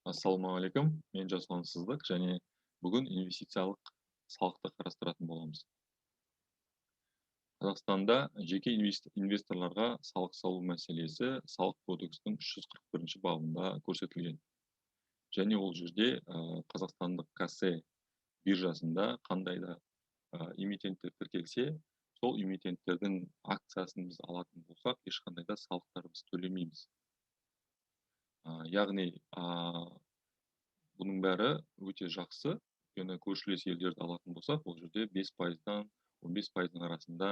Ассалаумағалейкум. Мен Жасұлан Сыздық және бүгін инвестициялық салықты қарастыратын боламыз. Қазақстанда жеке инвесторларға салық салу мәселесі салық кодексінің 341 бабында көрсетілген. Және ол жерде қазақстандық кассе биржасында қандай да эмитенттер тіркелсе, сол эмитенттердің акциясын біз алатын болсақ, ешқандай да салықтар біз төлемейміз. Яғни бұның бәрі өте жақсы. Өйткені көршілес елдерді алатын болсақ, ол жерде 5%-дан 15%-ның арасында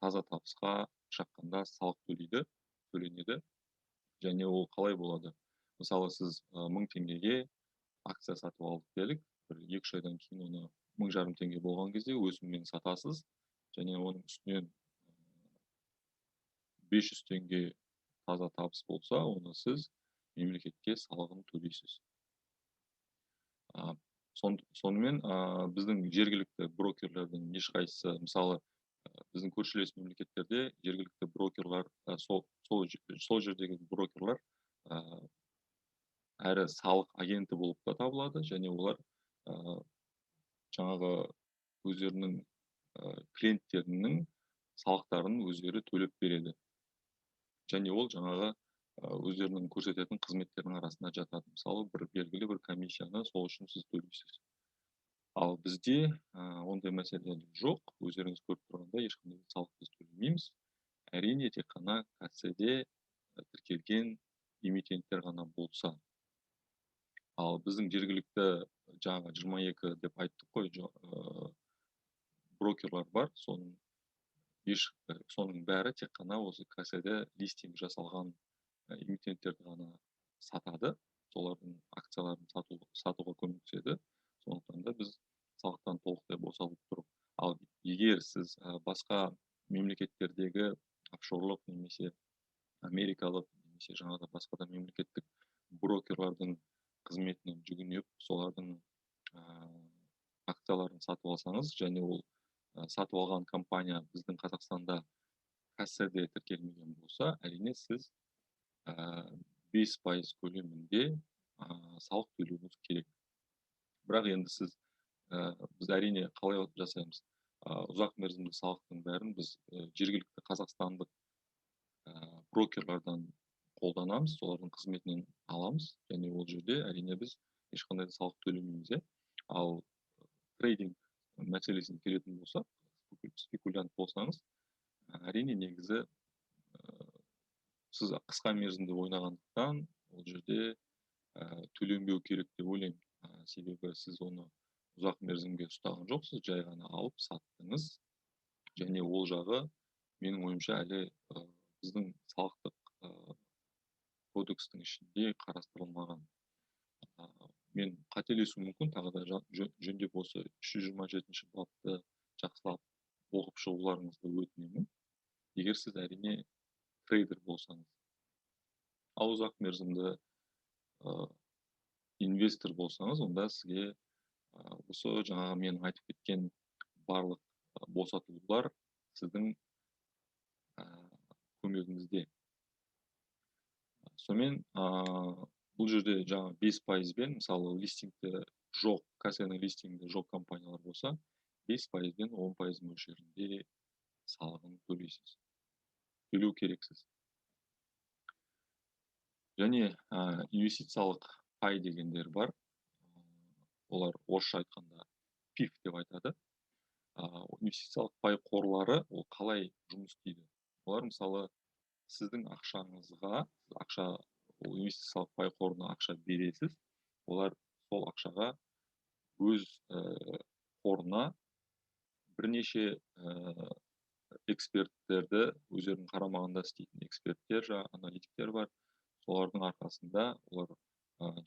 таза табысқа шаққанда салық төленеді. Және ол қалай болады? Мысалы, сіз 1000 теңгеге акция сатып алдық делік, бір 2-3 айдан кейін оны 1500 теңге болған кезде өсіммен сатасыз, және оның үстінен 500 теңге таза табыс болса, оны сіз мемлекетке салығын төлейсіз. Сонымен біздің жергілікті брокерлердің ешқайсысы, мысалы, біздің көршілес мемлекеттерде жергілікті брокерлар, сол жердегі брокерлар әрі салық агенті болып та табылады, және олар жаңағы өздерінің клиенттерінің салықтарын өздері төлеп береді. Және ол жаңағы өздерінің көрсететін қызметтердің арасында жатады. Мысалы, бір белгілі бір комиссияны сол үшін сіз төлейсіз. Ал бізде ондай мәселелер жоқ. Өздеріңіз көріп тұрғандай, ешқандай салық біз төлемейміз. Әрине, тек қана касседе тіркелген эмитенттер ғана болса. Ал біздің жергілікті жаңағы 22 деп айттық қой, брокерлар бар, соның бәрі тек қана осы касседе листинг жасалған эмитенттерді ғана сатады, солардың акцияларын сатуға көмектеседі. Сондықтан да біз салықтан толықтай босалып тұрмыз. Ал егер сіз басқа мемлекеттердегі офшорлық немесе америкалық немесе жаңағы басқа да мемлекеттік брокерлардың қызметіне жүгініп, солардың акцияларын сатып алсаңыз, және ол сатып алған компания біздің Қазақстанда касседе тіркелмеген болса, әрине сіз 5% көлемінде салық төлеуіңіз керек. Бірақ енді біз әрине қалай жасаймыз? Ұзақ мерзімді салықтың бәрін біз жергілікті қазақстандық брокерлардан қолданамыз, солардың қызметінен аламыз, және ол жерде әрине біз ешқандай салық төлемейміз. Ал трейдинг мәселесіне келетін болсақ, спекулянт болсаңыз, әрине негізі сіз қысқа мерзімде ойнағандықтан, ол жерде төленбеу керек деп ойлаймын. Себебі сіз оны ұзақ мерзімге ұстаған жоқсыз, жай ғана алып саттыңыз, және ол жағы менің ойымша әлі біздің салықтық кодекстің ішінде қарастырылмаған. Мен қателесуім мүмкін, тағы да жөндеп осы 327 бапты жақсылап оқып шығуларыңызды өтінемін. Егер сіз әрине трейдер болсаңыз. Ал ұзақ мерзімді инвестор болсаңыз, онда сізге осы жаңағы мен айтып кеткен барлық босатулар сіздің көмегіңізде. Сонымен бұл жерде жаңа 5%-бен, мысалы листингті жоқ, кассенің листингті жоқ компаниялар болса, 5%-бен 10% мөлшерінде салығын төлеу керексіз. Және инвестициялық пай дегендер бар. Олар орысша айтқанда PIF деп айтады. Инвестициялық пай қорлары ол қалай жұмыс істейді? Олар мысалы сіздің ақшаңызға, инвестициялық пай қорына ақша бересіз, олар сол ақшаға өз қорына бірнеше эксперттерді, өздерінің қарамағында істейтін эксперттер, аналитиктер бар. Солардың арқасында олар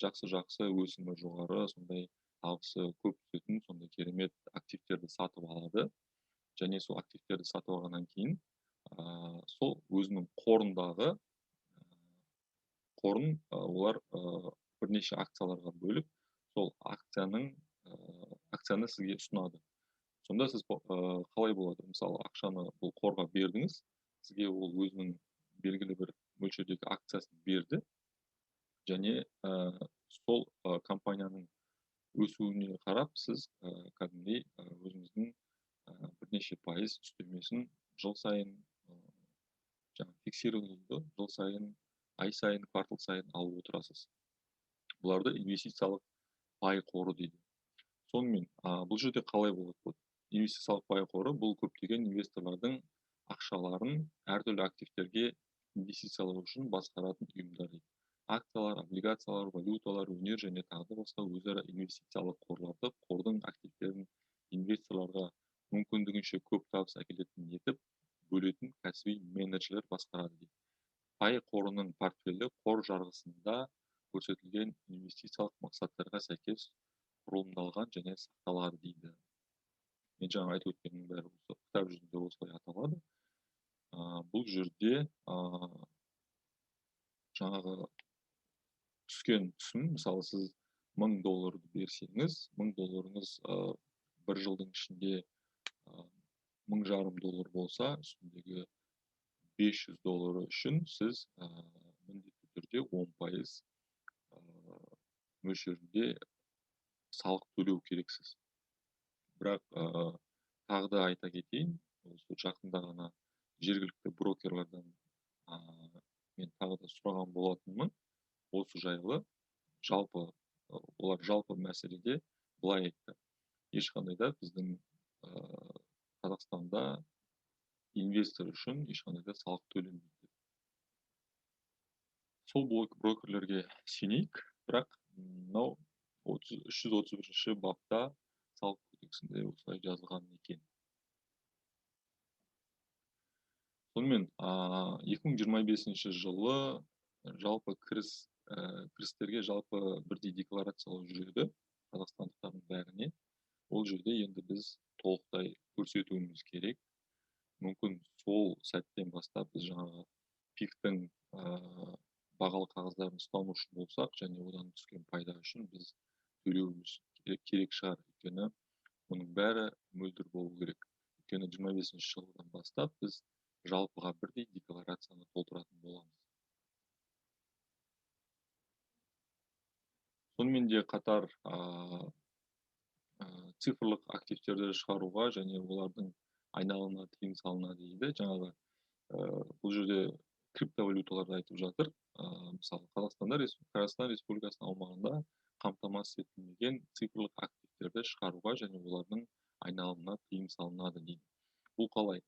жақсы өсімі жоғары, сондай табысы көп түсетін, сондай керемет активтерді сатып алады. Және сол активтерді сатып алғаннан кейін, сол өзінің қорын олар бірнеше акцияларға бөліп, сол акцияны сізге ұсынады. Сонда сіз қалай болады? Мысалы, ақшаны бұл қорға бердіңіз, сізге ол өзінің белгілі бір мөлшердегі акциясын берді, және сол компанияның өсуіне қарап сіз кәдімгідей өзіңіздің бірнеше пайыз үстемесін жыл сайын жаңағы фиксированный жыл сайын, ай сайын, квартал сайын алып отырасыз. Бұларды инвестициялық пай қоры дейді. Сонымен бұл жерде қалай болады? Инвестициялық пай қоры бұл көптеген инвесторлардың ақшаларын әртүрлі активтерге инвестициялау үшін басқаратын ұйымдар дейді. Акциялар, облигациялар, валюталар, өнер және тағы да басқа өзара инвестициялық қорларды қордың активтерін инвесторларға мүмкіндігінше көп табыс әкелетін етіп бөлетін кәсіби менеджерлер басқарады дейді. Пай қорының портфелі қор жарғысында көрсетілген инвестициялық мақсаттарға сәйкес құрылымдалған және сақталады дейді. Мен жаңа айтып өткеннің бәрі осы кітап жүзінде осылай аталады. Бұл жерде жаңағы түскен түсім, мысалы сіз $1000 берсеңіз, $1000 бір жылдың ішінде $1500 болса, үстіндегі $500 үшін сіз міндетті түрде 10% мөлшерінде салық төлеу керексіз. Бірақ тағы да айта кетейін, осы жақында ғана жергілікті брокерлерден мен тағы да сұраған болатынмын осы жайлы. Олар жалпы мәселеде былай айтты: ешқандай да біздің Қазақстанда инвестор үшін ешқандай да салық төленбейді. Сол брокерлерге сенейік, бірақ мынау 331 бапта салық кодексінде осылай жазылған екен. Сонымен 2025 жылы жалпы кірістерге жалпы бірдей декларациялау жүреді қазақстандықтардың бәріне. Ол жерде енді біз толықтай көрсетуіміз керек. Мүмкін сол сәттен бастап біз жаңағы пиктің бағалы қағаздарын ұстанушы болсақ және одан түскен пайда үшін біз төлеуіміз керек шығар. Өйткені мұның бәрі мөлдір болу керек. Өйткені 25 жылдан бастап біз жалпыға бірдей декларацияны толтыратын боламыз. Сонымен де қатар цифрлық активтерді шығаруға және олардың айналымына тыйым салынады дейді. Жаңағы бұл жерде криптовалюталарды айтып жатыр. Мысалы Қазақстан Республикасының аумағында қамтамасыз етілмеген цифрлық активтерді шығаруға және олардың айналымына тыйым салынады дейді. Бұл қалай?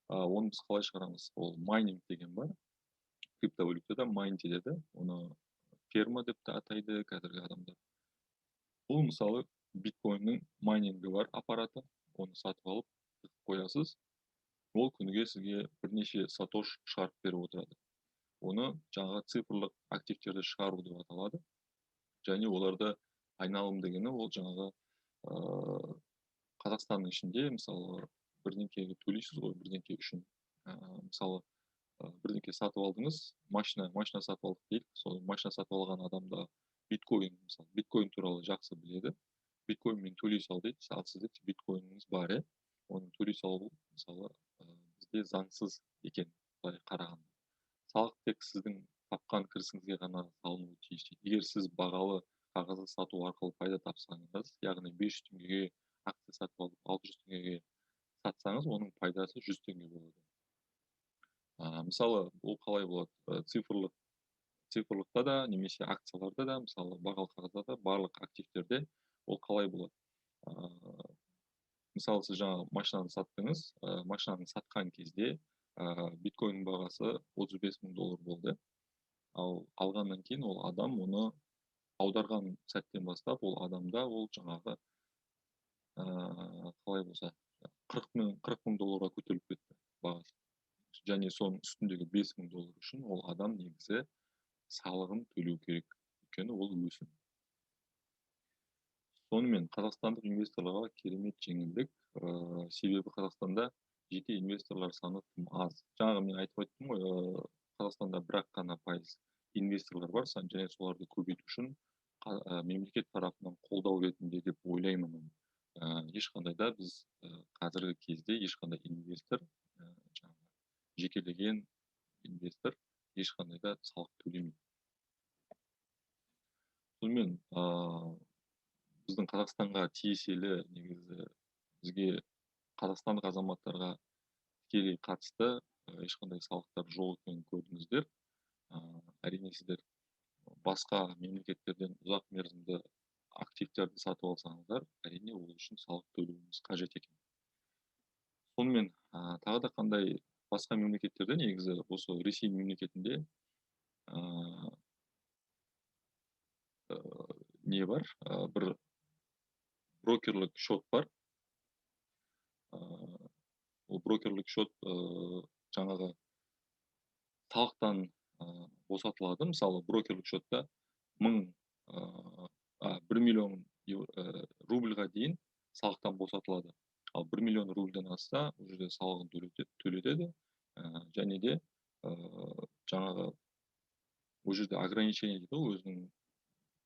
Оны біз қалай шығарамыз? Ол майнинг деген бар. Криптовалютада майн деледі. Оны ферма деп те атайды қазіргі адамдар. Бұл мысалы биткоиннің майнингі бар аппараты. Оны сатып алып қоясыз. Ол күніге сізге бірнеше сатош шығарып беріп отырады. Оны жаңағы цифрлық активтерді шығару деп аталады. Және оларды айналым дегені ол жаңағы Қазақстанның ішінде мысалы бірдеңкеге төлейсіз ғой, бірдеңке үшін. Мысалы бірдеңке сатып алдыңыз, машина сатып алдық дейік. Сол машина сатып алған адамда биткоин туралы жақсы біледі. Биткоинмен төлей сал дейді. Ал сізде биткоиніңіз бар, оны төлей салу мысалы бізде заңсыз екен, былай қарағанда. Салық тек сіздің тапқан кірісіңізге ғана салынуы тиіс. Егер сіз бағалы қағазды сату арқылы пайда тапсаңыз, яғни 500 теңгеге акция сатып алып 600 теңгеге сатсаңыз, оның пайдасы 100 теңге болады. Мысалы, ол қалай болады? Цифрлықта да, немесе акцияларда да, мысалы бағалы қағазда да, барлық активтерде ол қалай болады? Мысалы, сіз жаңа машинаны саттыңыз, машинаны сатқан кезде биткоин бағасы $35,000 болды. Ал алғаннан кейін ол адам оны аударған сәттен бастап, ол адамда ол жаңағы қалай болса $40,000 көтеріліп кетті бағасы. Және соның үстіндегі $5,000 үшін ол адам негізі салығын төлеу керек. Өйткені ол өсім. Сонымен қазақстандық инвесторларға керемет жеңілдік. Себебі Қазақстанда жеке инвесторлар саны тым аз. Жаңағы мен айтып айттым ғой, Қазақстанда бірақ қана пайыз инвесторлар бар, және соларды көбейту үшін мемлекет тарапынан қолдау ретінде деп ойлаймын. Ешқандай да біз қазіргі кезде ешқандай инвестор, жекелеген инвестор ешқандай да салық төлемейді. сонымен біздің Қазақстанға тиесілі негізі бізге қазақстандық азаматтарға тікелей қатысты ешқандай салықтар жоқ екенін көрдіңіздер. Әрине сіздер басқа мемлекеттерден ұзақ мерзімді активтерді сатып алсаңыздар, әрине ол үшін салық төлеуіңіз қажет екен. Сонымен тағы да қандай басқа мемлекеттерде негізі осы Ресей мемлекетінде не бар? Бір брокерлік шот бар. Ол брокерлік шот жаңағы салықтан босатылады. Мысалы, брокерлік шотта 1 миллион рубльға дейін салықтан босатылады. Ал 1 миллион рубльден асса, ол жерде салығын төлетеді. Және де жаңағы ол жерде ограничение дейді, өзінің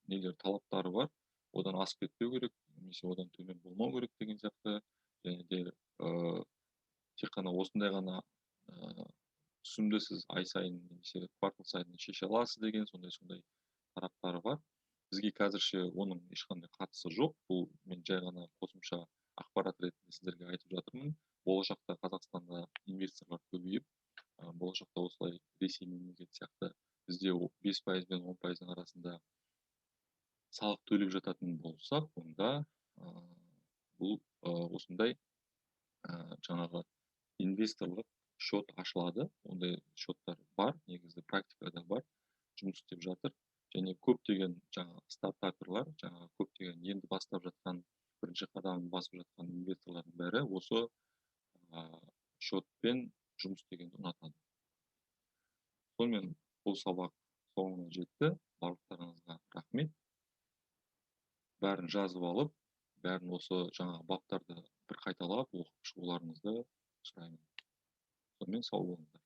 нелер талаптары бар. Одан асып кетпеу керек, немесе одан төмен болмау керек деген сияқты. Және де тек қана осындай ғана түсімді сіз ай сайын немесе квартал сайын шеше аласыз деген сондай тараптары бар. Бізге қазірше оның ешқандай қатысы жоқ. Бұл мен жай ғана қосымша ақпарат ретінде сіздерге айтып жатырмын. Болашақта Қазақстанда инвесторлар көбейіп, болашақта осылай Ресей мемлекеті сияқты бізде 5% пен 10%-ның арасында салық төлеп жататын болсақ, онда бұл осындай жаңағы инвесторлық шот ашылады. Ондай шоттар бар, негізі практикада бар, жұмыс істеп жатыр. Және көптеген жаңағы стартаперлар, жаңағы көптеген енді бастап жатқан, бірінші қадамын басып жатқан инвесторлардың бәрі осы шотпен жұмыс істегенді ұнатады. Сонымен бұл сабақ соңына жетті. Барлықтарыңызға рахмет. Бәрін жазып алып, бәрін осы жаңағы баптарды бір қайталап оқып шығуларыңызды сұраймын. Сонымен сау болыңыздар.